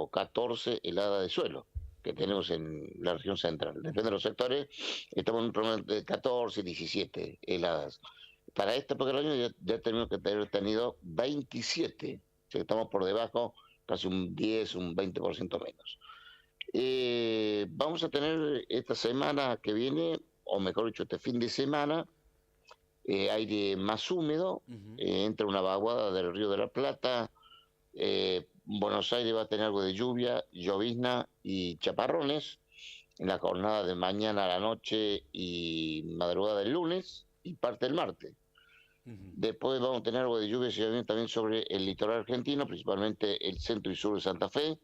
o 14 heladas de suelo que tenemos en la región central. Depende de los sectores, estamos en un promedio de 14, 17 heladas. Para esta época del año ya tenemos que haber tenido 27, o sea, estamos por debajo, casi un 10, un 20% menos. Vamos a tener esta semana que viene, o mejor dicho, este fin de semana, aire más húmedo, entra una vaguada del Río de la Plata, Buenos Aires va a tener algo de lluvia, llovizna y chaparrones en la jornada de mañana a la noche y madrugada del lunes y parte del martes. Después vamos a tener algo de lluvia y llovizna también sobre el litoral argentino, principalmente el centro y sur de Santa Fe,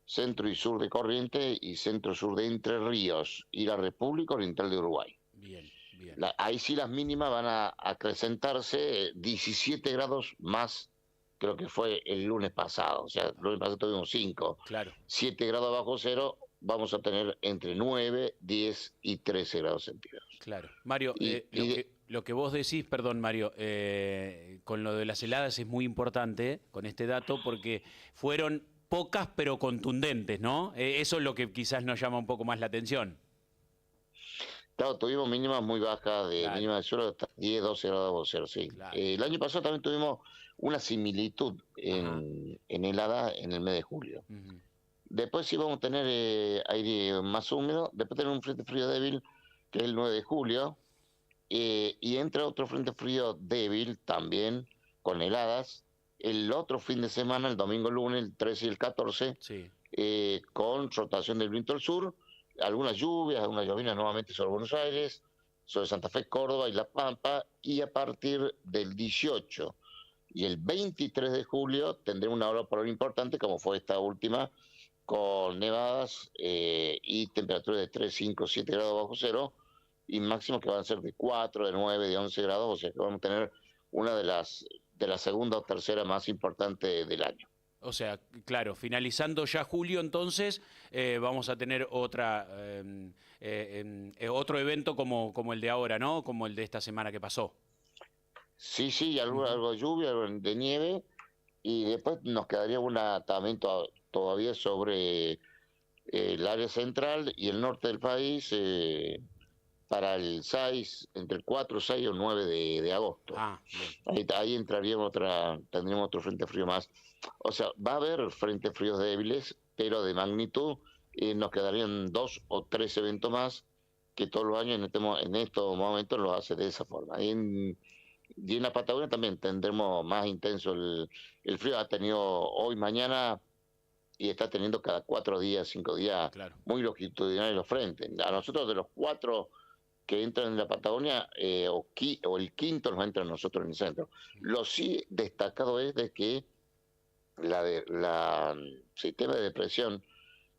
centro y sur de Corrientes y centro-sur de Entre Ríos y la República Oriental de Uruguay. Bien, bien. Ahí sí las mínimas van a acrecentarse 17 grados más que lo que fue el lunes pasado. O sea, el lunes pasado tuvimos 5. Claro. 7 grados bajo cero, vamos a tener entre 9, 10 y 13 grados centígrados. Claro. Mario, Y lo que vos decís, perdón Mario, con lo de las heladas es muy importante, con este dato, porque fueron pocas pero contundentes, ¿no? Eso es lo que quizás nos llama un poco más la atención. claro, tuvimos mínimas muy bajas, de Claro. mínima de suelo hasta 10, 12 grados bajo cero, sí. Claro. El año pasado también tuvimos una similitud en helada en el mes de julio. Después sí vamos a tener aire más húmedo, después tenemos un frente frío débil, que es el 9 de julio, y entra otro frente frío débil también, con heladas, el otro fin de semana, el domingo, lunes, el 13 y el 14, Sí. con rotación del viento al sur, algunas lluvias, algunas llovinas nuevamente sobre Buenos Aires, sobre Santa Fe, Córdoba y La Pampa, y a partir del 18 y el 23 de julio tendremos una ola polar importante, como fue esta última, con nevadas y temperaturas de 3, 5, 7 grados bajo cero, y máximos que van a ser de 4, de 9, de 11 grados, o sea que vamos a tener una de la segunda o tercera más importante del año. O sea, claro, finalizando ya julio, entonces vamos a tener otro evento como el de ahora, ¿no? Como el de esta semana que pasó. Sí, sí, algo de lluvia, algo de nieve, y después nos quedaría una también todavía sobre el área central y el norte del país para el 6, entre el 4, 6 o 9 de agosto. Ah, bien. Ahí entraríamos tendríamos otro frente frío más. O sea, va a haber frentes fríos débiles, pero de magnitud nos quedarían 2 o 3 eventos más que todos los años en estos momentos lo hace de esa forma. Y en la Patagonia también tendremos más intenso el frío. Ha tenido hoy, mañana, y está teniendo cada 4 días, 5 días, Claro. muy longitudinales los frentes. A nosotros de los 4 que entran en la Patagonia, o el quinto nos entra a nosotros en el centro. Lo sí destacado es de que la sistema de depresión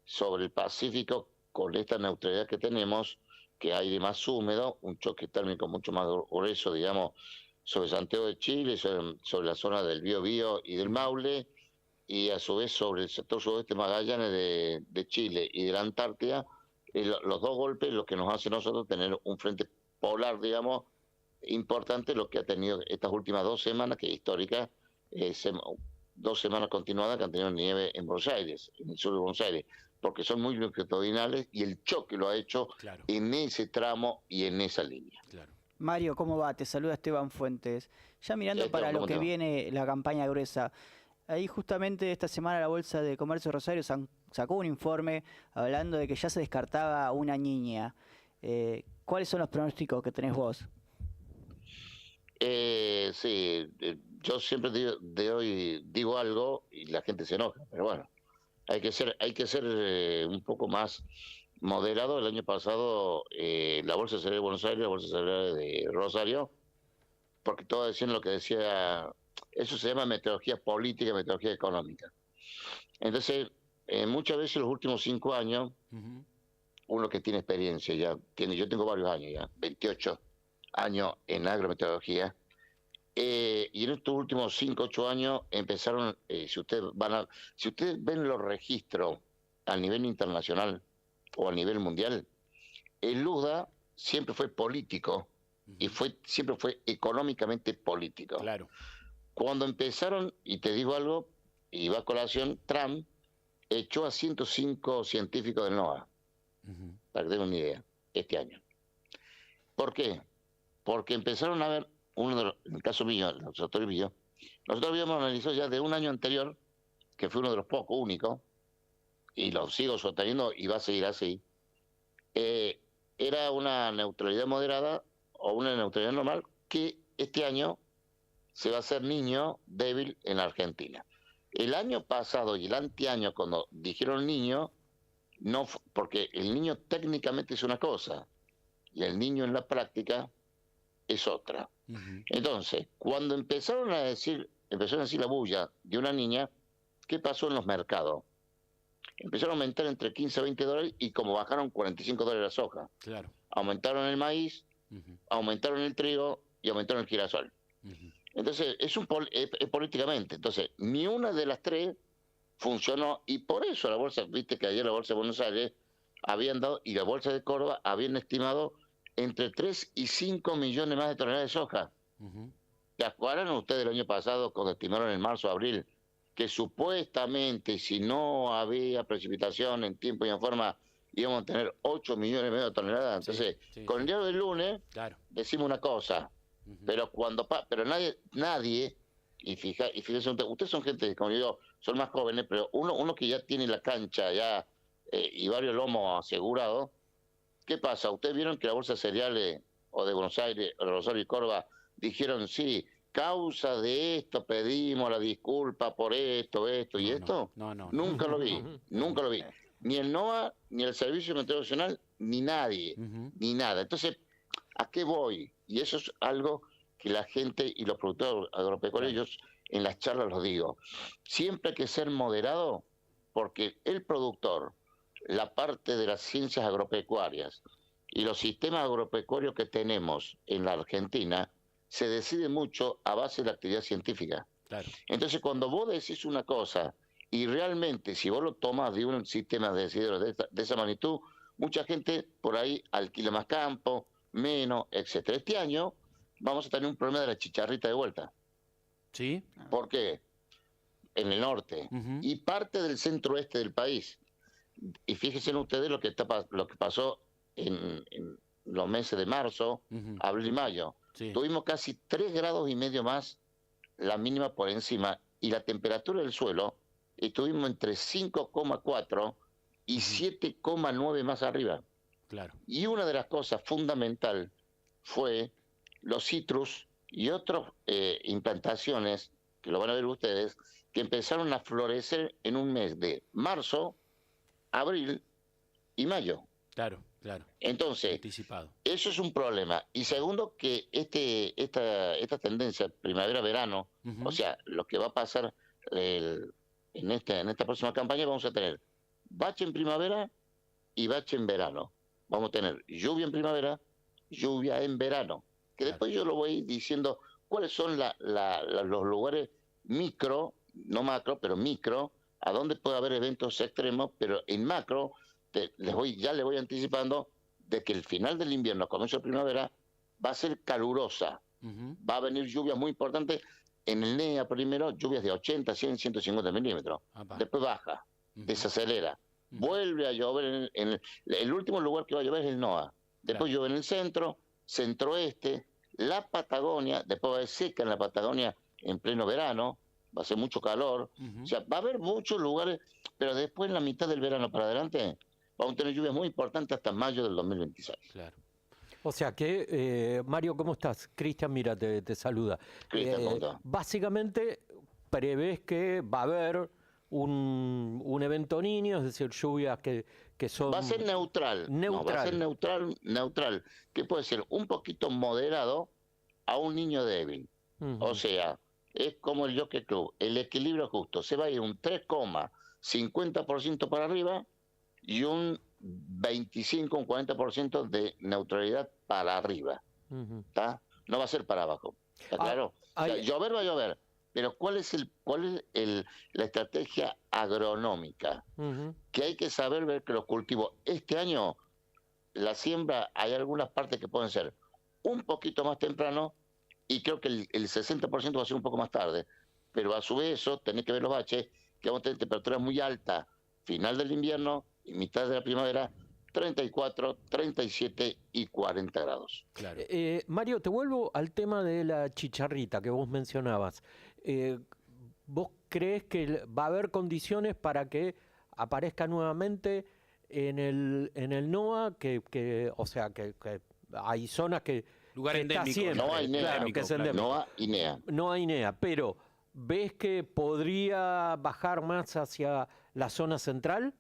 sobre el Pacífico, con esta neutralidad que tenemos, que hay aire más húmedo, un choque térmico mucho más grueso, digamos, sobre Santiago de Chile, sobre la zona del Biobío y del Maule, y a su vez sobre el sector sudeste Magallanes de Chile y de la Antártida, los dos golpes lo que nos hace a nosotros tener un frente polar, digamos, importante, lo que ha tenido estas últimas 2 semanas, que es histórica, 2 semanas continuadas que han tenido nieve en Buenos Aires, en el sur de Buenos Aires, porque son muy longitudinales y el choque lo ha hecho Claro. en ese tramo y en esa línea. Claro. Mario, ¿cómo va? Te saluda Esteban Fuentes. Ya mirando Esteban, para lo ¿cómo que te va? viene la campaña gruesa, ahí justamente esta semana la Bolsa de Comercio de Rosario sacó un informe hablando de que ya se descartaba una niña. ¿Cuáles son los pronósticos que tenés vos? Sí, yo siempre digo algo y la gente se enoja, pero bueno, hay que ser un poco más moderado. El año pasado la Bolsa Cerebral de Buenos Aires, la Bolsa Cerebral de Rosario, porque todos decían lo que decía, eso se llama metodología política, metodología económica. Entonces, muchas veces en los últimos 5 años, uno que tiene experiencia yo tengo varios años ya, 28 años en agrometodología, y en estos últimos 5, 8 años empezaron, si ustedes ven los registros a nivel internacional o a nivel mundial, el LUDA siempre fue político y siempre fue económicamente político. Claro. Cuando empezaron, y te digo algo, y va a colación, Trump echó a 105 científicos del NOA, para que tengan una idea, este año. ¿Por qué? Porque empezaron a ver, en el caso mío, el laboratorio mío, nosotros habíamos analizado ya de un año anterior, que fue uno de los pocos, únicos, y lo sigo sosteniendo y va a seguir así, era una neutralidad moderada o una neutralidad normal, que este año se va a hacer niño débil en la Argentina. El año pasado y el anteaño, cuando dijeron niño, no, porque el niño técnicamente es una cosa y el niño en la práctica es otra. Entonces, cuando empezó a decir la bulla de una niña, ¿qué pasó en los mercados? Empezaron a aumentar entre 15 a 20 dólares y como bajaron 45 dólares la soja. Claro. Aumentaron el maíz, aumentaron el trigo y aumentaron el girasol. Entonces, es políticamente. Entonces, ni una de las tres funcionó y por eso la bolsa, viste que ayer la bolsa de Buenos Aires habían dado, y la bolsa de Córdoba habían estimado entre 3 y 5 millones más de toneladas de soja. ¿Se acuerdan ustedes del año pasado cuando estimaron en marzo, abril, que supuestamente si no había precipitación en tiempo y en forma íbamos a tener 8 millones y medio de toneladas? Entonces, con el día del lunes decimos una cosa, pero pero nadie y fíjense, ustedes son gente, como digo, son más jóvenes, pero uno que ya tiene la cancha ya y varios lomos asegurados. ¿Qué pasa? Ustedes vieron que la bolsa de cereales o de Buenos Aires, o de Rosario y Córdoba, dijeron sí, causa de esto pedimos la disculpa por esto y esto. No. Nunca lo vi, nunca lo vi. Ni el NOAA, ni el Servicio Meteorológico Nacional, ni nadie, ni nada. Entonces, ¿a qué voy? Y eso es algo que la gente y los productores agropecuarios, ellos en las charlas los digo. Siempre hay que ser moderado, porque el productor, la parte de las ciencias agropecuarias y los sistemas agropecuarios que tenemos en la Argentina, se decide mucho a base de la actividad científica. Claro. Entonces, cuando vos decís una cosa y realmente si vos lo tomás de un sistema de decidores de esa magnitud, mucha gente por ahí alquila más campo, menos, etcétera. Este año vamos a tener un problema de la chicharrita de vuelta. ¿Sí? ¿Por qué? En el norte y parte del centro-oeste del país. Y fíjense ustedes lo que pasó en los meses de marzo, abril y mayo. Sí. Tuvimos casi 3,5 grados más la mínima por encima, y la temperatura del suelo estuvimos entre 5,4 y 7,9 más arriba. Claro. Y una de las cosas fundamental fue los citrus y otras implantaciones, que lo van a ver ustedes, que empezaron a florecer en un mes de marzo, abril y mayo. Claro. Entonces, anticipado. Eso es un problema. Y segundo, que esta tendencia primavera-verano, o sea, lo que va a pasar en esta próxima campaña, vamos a tener bache en primavera y bache en verano. Vamos a tener lluvia en primavera, lluvia en verano. Que después yo lo voy diciendo cuáles son los lugares micro, no macro, pero micro, a donde puede haber eventos extremos, pero en macro les voy anticipando de que el final del invierno, comienzo de primavera, va a ser calurosa. Va a venir lluvias muy importantes. En el NEA primero, lluvias de 80, 100, 150 milímetros. Después baja, desacelera. Vuelve a llover. El último lugar que va a llover es el NOA. Después llueve en el centro, centro-oeste, la Patagonia. Después va a haber seca en la Patagonia en pleno verano. Va a ser mucho calor. O sea, va a haber muchos lugares, pero después en la mitad del verano para adelante vamos a tener lluvias muy importantes hasta mayo del 2026. Claro. O sea que, Mario, ¿cómo estás? Cristian, mira, te saluda. Cristian, ¿cómo estás? Básicamente, prevés que va a haber un evento niño, es decir, lluvias que son... Va a ser neutral. No, va a ser neutral. Que puede ser un poquito moderado a un niño débil. O sea, es como el Jockey Club, el equilibrio justo. Se va a ir un 3,50% para arriba y un 25, un 40% de neutralidad para arriba. ¿Está? No va a ser para abajo. ¿Está claro? O sea, llover va a llover. Pero ¿cuál es la estrategia agronómica? Que hay que saber ver que los cultivos, este año, la siembra, hay algunas partes que pueden ser un poquito más temprano, y creo que el 60% va a ser un poco más tarde. Pero a su vez eso, tenés que ver los baches, que vamos a tener temperaturas muy altas, final del invierno y mitad de la primavera, 34, 37 y 40 grados. Claro. Mario, te vuelvo al tema de la chicharrita que vos mencionabas. ¿Vos crees que va a haber condiciones para que aparezca nuevamente en el NOA? O sea, que hay zonas que Lugar está endémico. siempre, No hay NEA, claro, que es endémico. NOA y NEA. No hay NEA, pero ¿ves que podría bajar más hacia la zona central?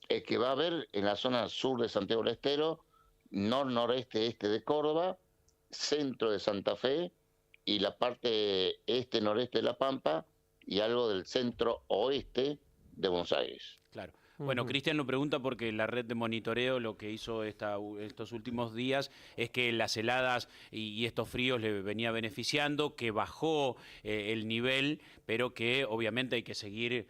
Es que va a haber en la zona sur de Santiago del Estero, noreste, este de Córdoba, centro de Santa Fe y la parte este-noreste de La Pampa y algo del centro-oeste de Buenos Aires. Claro. Bueno, Ujú. Cristian lo pregunta porque la red de monitoreo lo que hizo estos últimos días es que las heladas y estos fríos le venía beneficiando, que bajó el nivel, pero que obviamente hay que seguir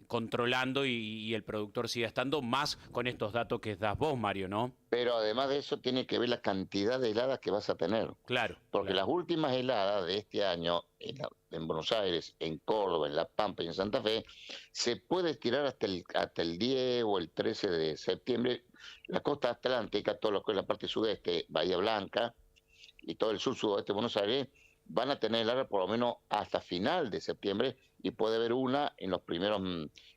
controlando y el productor siga estando más con estos datos que das vos, Mario, ¿no? Pero además de eso tiene que ver la cantidad de heladas que vas a tener. Claro. Porque claro. las últimas heladas de este año en Buenos Aires, en Córdoba, en La Pampa y en Santa Fe, se puede estirar hasta el 10 o el 13 de septiembre. La costa atlántica, todo lo que es la parte sudeste, Bahía Blanca y todo el sur-sudoeste de Buenos Aires, van a tener heladas por lo menos hasta final de septiembre y puede haber una en los primeros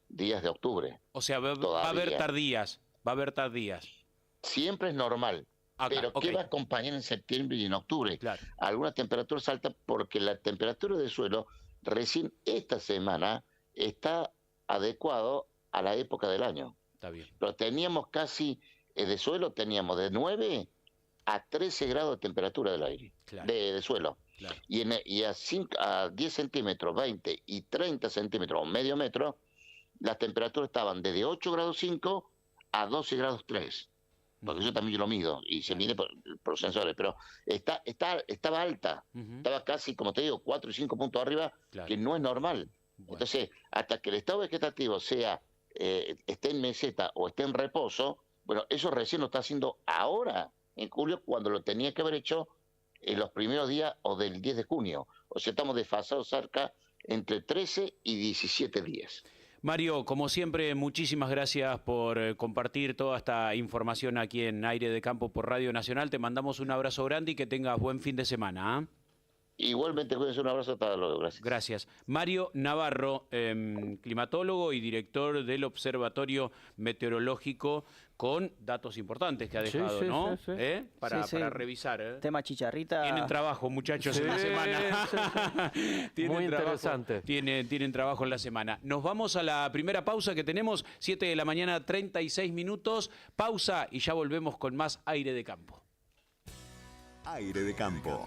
días de octubre. O sea, va a haber tardías, va a haber tardías. Siempre es normal. Acá, Pero ok. ¿qué va a acompañar en septiembre y en octubre? Claro. Algunas temperaturas altas porque la temperatura del suelo recién esta semana está adecuado a la época del año. Está bien. Pero teníamos casi, de suelo teníamos de 9 a 13 grados de temperatura del aire, Claro. de suelo. Claro. Y a 10 centímetros, 20 y 30 centímetros o medio metro, las temperaturas estaban desde 8 grados 5 a 12 grados 3. Porque yo también lo mido y se mide por sensores, pero estaba alta, estaba casi, como te digo, 4 y 5 puntos arriba, Claro. que no es normal. Bueno. Entonces, hasta que el estado vegetativo esté en meseta o esté en reposo, bueno, eso recién lo está haciendo ahora, en julio, cuando lo tenía que haber hecho en los primeros días o del 10 de junio. O sea, estamos desfasados cerca entre 13 y 17 días. Mario, como siempre, muchísimas gracias por compartir toda esta información aquí en Aire de Campo por Radio Nacional. Te mandamos un abrazo grande y que tengas buen fin de semana. Igualmente, cuídense, un abrazo a todos. Gracias. Gracias. Mario Navarro, climatólogo y director del Observatorio Meteorológico, con datos importantes que ha dejado, sí, ¿no? sí, sí. Para Sí. revisar. Tema chicharrita. Tienen trabajo, muchachos, Sí, en la semana. Tienen Muy trabajo, interesante. Tienen trabajo en la semana. Nos vamos a la primera pausa que tenemos, 7 de la mañana, 36 minutos. Pausa y ya volvemos con más Aire de Campo. Aire de Campo.